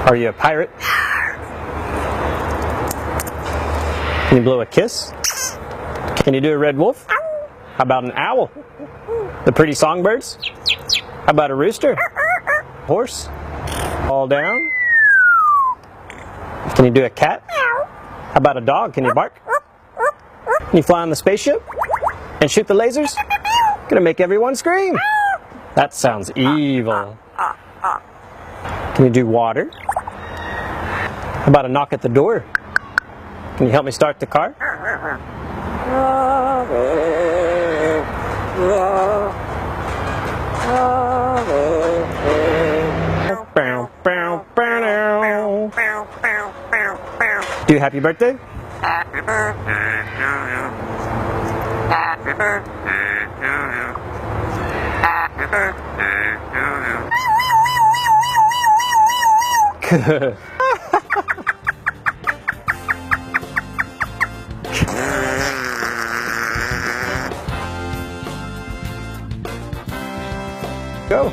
Are you a pirate? Can you blow a kiss? Can you do a red wolf? How about an owl? The pretty songbirds? How about a rooster? Horse? All down? Can you do a cat? How about a dog? Can you bark? Can you fly on the spaceship? And shoot the lasers? Gonna make everyone scream! That sounds evil. Can you do water? How about a knock at the door? Can you help me start the car? Do happy birthday? Good. Go.